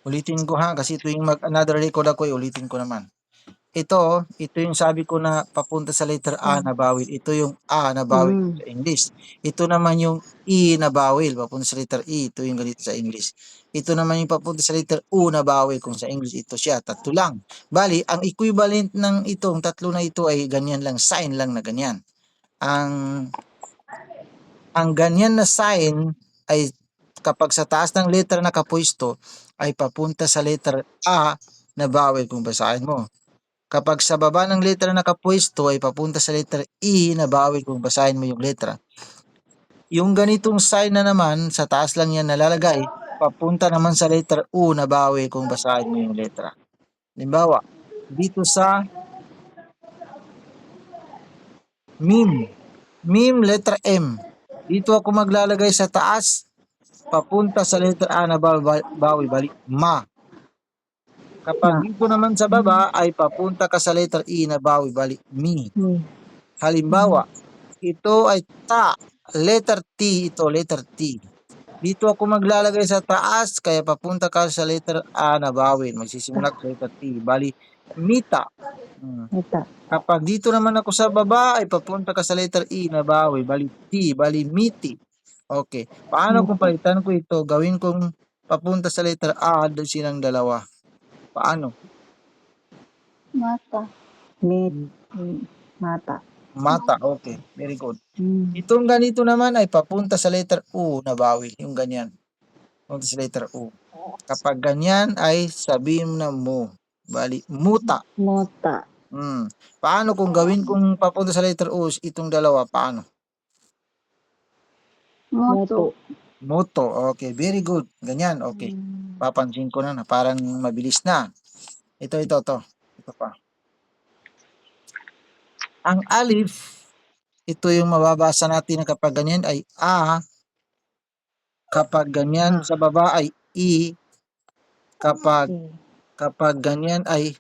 Ulitin ko ha, kasi tuwing mag-another record ako, ulitin ko naman. Ito yung sabi ko na papunta sa letter A na bawil. Ito yung A na bawil sa English. Ito naman yung E na bawil, papunta sa letter E. Ito yung ganito sa English. Ito naman yung papunta sa letter U na bawil. Kung sa English, ito siya. Tatlo lang. Bali, ang equivalent ng itong tatlo na ito ay ganyan lang. Sign lang na ganyan. Ang ganyan na sign ay kapag sa taas ng letter nakapwesto ay papunta sa letter A na bawil kung basahin mo. Kapag sa baba ng letra nakapwesto ay papunta sa letter E na bawil kung basahin mo yung letra. Yung ganitong sign na naman, sa taas lang yan nalalagay, papunta naman sa letter U na bawil kung basahin mo yung letra. Halimbawa, dito sa meme letter M. Dito ako maglalagay sa taas, papunta sa letter A na bawil, balik, ma. Kapag dito naman sa baba ay papunta ka sa letter E na bawil, balik, mi. Halimbawa, ito ay ta, letter T, ito letter T. Dito ako maglalagay sa taas, kaya papunta ka sa letter A na bawil. Magsisimula ka sa letter T. Bali, mita. Kapag dito naman ako sa baba, ay papunta ka sa letter E na bawil. Bali, T. Bali, miti. Okay. Paano kung palitan ko ito? Gawin kong papunta sa letter A, doon silang dalawa. Paano? Mata. Mata. Mata. Okay. Very good. Itong ganito naman ay papunta sa letter U na bawil. Yung ganyan. Papunta sa letter U. Kapag ganyan ay sabihin na mo. Bali, muta. Mota. Paano kung gawin kong papunta sa letter U itong dalawa? Paano? Moto. Moto. Okay. Very good. Ganyan. Okay. Papansin ko na parang mabilis na. Ito pa. Ang alif, ito yung mababasa natin na kapag ganyan ay A. Kapag ganyan sa baba ay I. Kapag ganyan ay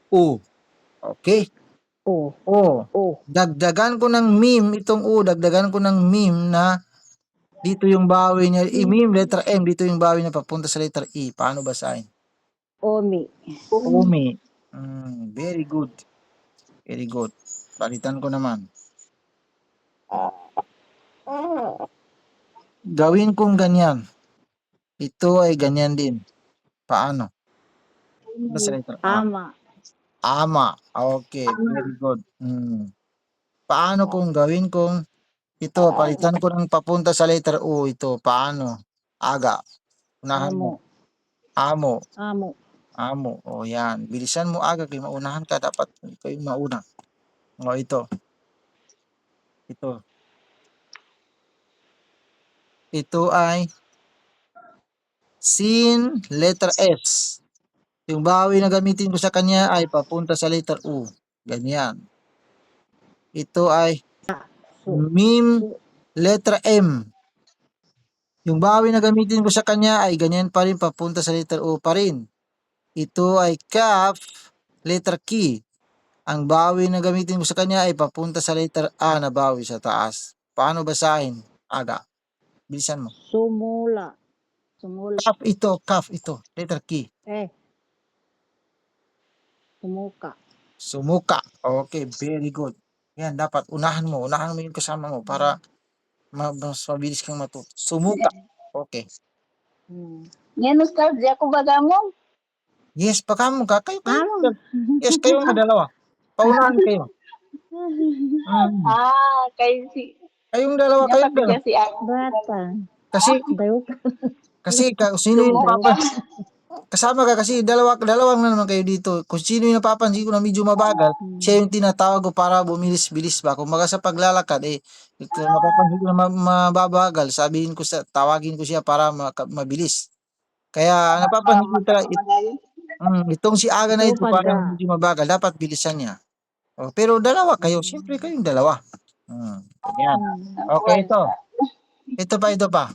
U. Okay? O. Dagdagan ko ng meme itong U. Dagdagan ko ng meme na dito yung bawi niya. Meme, letter M. Dito yung bawi niya papunta sa letter E. Paano basahin? Omi. Omi. Very good. Very good. Palitan ko naman. Gawin kong ganyan. Ito ay ganyan din. Paano? Sa letter A. Ama. Okay. Very good. Paano kung gawin kong ito, palitan ko ng papunta sa letter U. Ito, paano? Aga. Unahan mo. Amo. O yan. Bilisan mo aga kaya maunahan ka. Dapat ikaw yung mauna. O ito. Ito ay sin letter S. Yung bawi na gamitin ko sa kanya ay papunta sa letter U. Ganyan. Ito ay meme letter M. Yung bawi na gamitin ko sa kanya ay ganyan pa rin papunta sa letter U pa rin. Ito ay kaf letter K. Ang bawi na gamitin ko sa kanya ay papunta sa letter A na bawi sa taas. Paano basahin? Aga. Bilisan mo. Sumula. Kaf ito. Letter K. Sumuka. Okay, very good. Yan, dapat unahan mo yung kasama mo para mas mabilis kang matuto. Sumuka. Okay. Yan, nostalgia ko ba mo? Yes, pakamo ka. Kayo. Yes, kayo nga dalawa. Paunahan kayo. Kayong dalawa. Bata. Kasi sino yung napapansin? Kasama ka kasi dalawang na naman kayo dito. Kung sino yung napapansin ko na medyo mabagal, siya yung tinatawag ko para bumilis-bilis ba. Kung maga sa paglalakad, napapansin ko na mababagal, tawagin ko siya para mabilis. Kaya napapansin ko talaga, itong si Aga na ito parang medyo mabagal, dapat bilisan niya. Pero dalawa kayo, siyempre kayong dalawa. Yan. Okay, ito. Ito pa.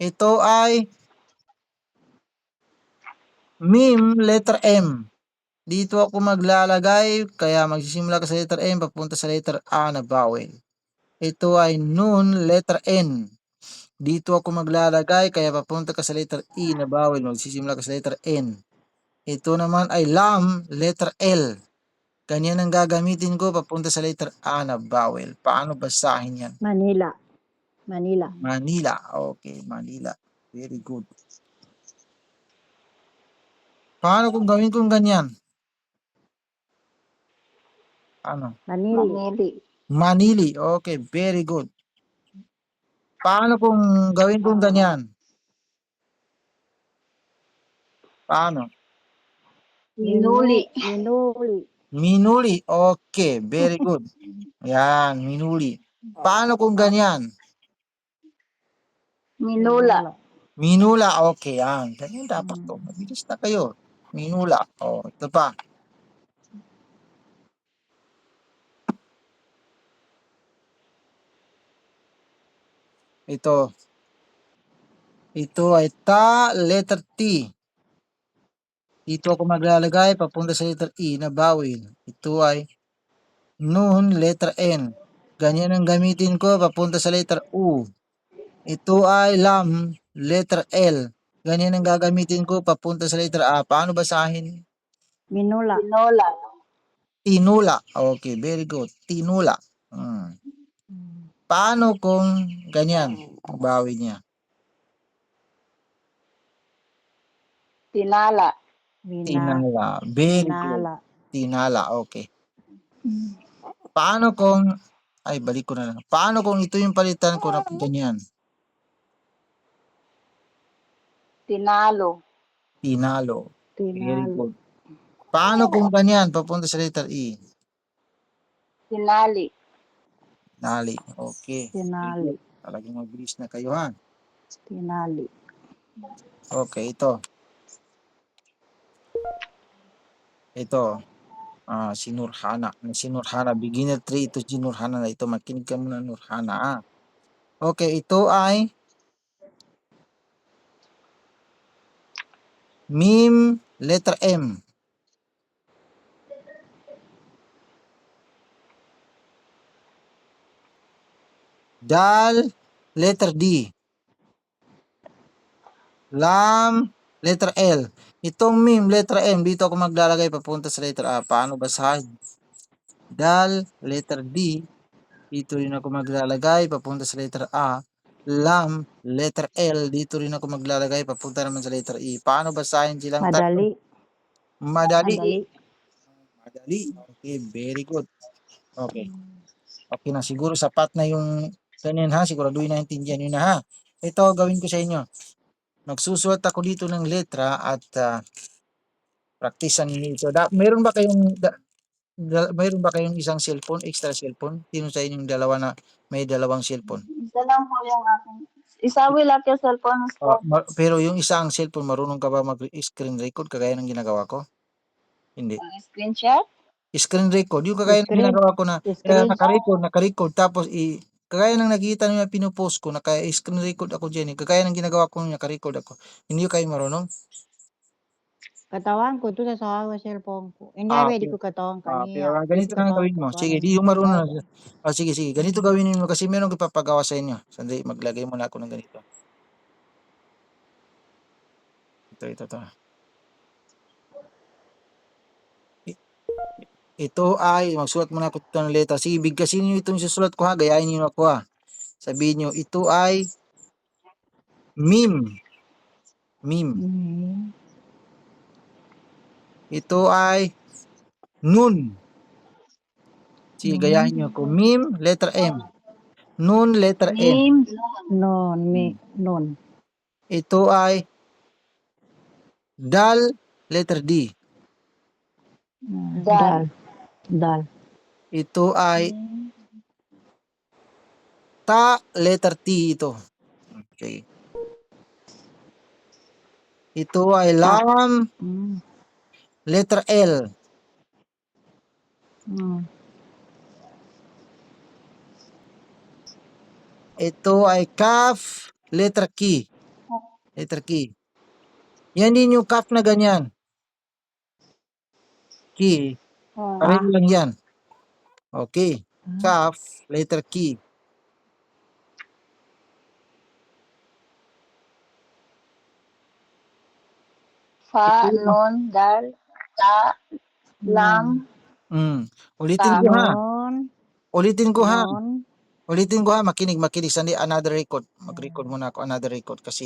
Ito ay meme letter M. Dito ako maglalagay, kaya magsisimula ka sa letter M, papunta sa letter A na vowel. Ito ay nun letter N. Dito ako maglalagay, kaya papunta ka sa letter E na vowel. Magsisimula ka sa letter N. Ito naman ay lam, letter L. Ganyan ang gagamitin ko papunta sa letter A na vowel. Paano basahin yan? Manila. Manila. Manila. Okay, Manila. Very good. Paano kung gawin kong ganyan? Ano? Manili. Manili. Manili. Okay, very good. Paano kung gawin kong ganyan? Paano? Minuli. Minuli. Minuli. Okay, very good. Yan, minuli. Paano kung ganyan? Minula. Minula. Okay, yan. Ganyan dapat to. Mabilis na kayo. Minula. Oh, ito pa. Ito. Ito ay ta, letter T. Dito ako maglalagay papunta sa letter E na vowel. Ito ay nun, letter N. Ganyan ang gamitin ko papunta sa letter U. Ito ay lam, letter L. Ganyan ang gagamitin ko papunta sa letter A. Paano basahin? Minula. Pinola. Tinula. Okay, very good. Tinula. Paano kung ganyan? Ang bawi niya. Tinala. Tinala. Very good. Minala. Tinala. Okay. Paano kung, ay balik ko na lang. Paano kung ito yung palitan ko na ganyan? Tinalo. Tinalo. Very Tinalo. good. Paano kung ganyan? Papunta sa letter E. Tinali. Nali. Okay. Tinali. Talagang mabilis na kayo ha. Tinali. Okay, ito. Ito. Si Nurhana. Si Nurhana. Beginner 3. Ito si Nurhana na ito. Makinig ka muna Nurhana ha. Okay, ito ay mim, letter M. Dal, letter D. Lam, letter L. Itong mim, letter M, dito ako maglalagay papunta sa letter A. Paano basahin? Dal, letter D. Dito rin ako maglalagay papunta sa letter A. Lam, letter L. Dito rin ako maglalagay papunta naman sa letter E. Paano basahin silang tatlo? Madali. Madali. Madali. Madali. Okay, very good. Okay. Okay na, siguro sapat na yung ganyan ha. Siguraduhin na intindihan nyo na ha. Ito, gawin ko sa inyo. Magsusulat ako dito ng letra at praktisan ninyo ito. Mayroon ba kayong isang cellphone, extra cellphone? Sino sa inyong dalawa na may dalawang cellphone? Isa lang po yung akin. Isa wala ka cellphone ko. Pero yung isang cellphone, marunong ka ba mag-screen record kagaya ng ginagawa ko? Hindi. Screenshot? Screen record. Yung kagaya ng ginagawa ko na Screen. naka-record tapos kagaya ng nakikita nyo na pinupost ko, naka-screen record ako dyan. Kagaya ng ginagawa ko naka-record ako. Hindi kayo marunong? Katawan ko to sa sawa cellphone ko. Hindi Ah, pwede okay. ko katawan Pero kaniya. ganito na ang gawin mo. Sige, di yung marunong na. Sige. Ganito gawin mo kasi meron ipapagawa sa inyo. Sandali, maglagay muna ako ng ganito. Ito. Ito ay, magsulat muna ako ito ng letra. Sige, bigkasin niyo itong susulat ko ha. Gayahin niyo ako ha. Sabihin niyo, ito ay mim. Ito ay nun. Sige, gayahin niyo ako. Mim, letter M. Nun, letter N. Non. Ito ay dal, letter D. Dal. Ito ay ta, letter T ito. Okay. Ito ay lam, letter L. Ito ay kaf, letter K. Letter K. Yan din yung kaf na ganyan. K. Pareho lang yan. Okay. Kaf, letter K. Fa, nun, dal, ta, lam, Ulitin ta. ko ha. Nun. Ulitin ko ha. Nun. Ulitin ko ha. Makinig. Sandi, another record. Mag-record muna ako, another record kasi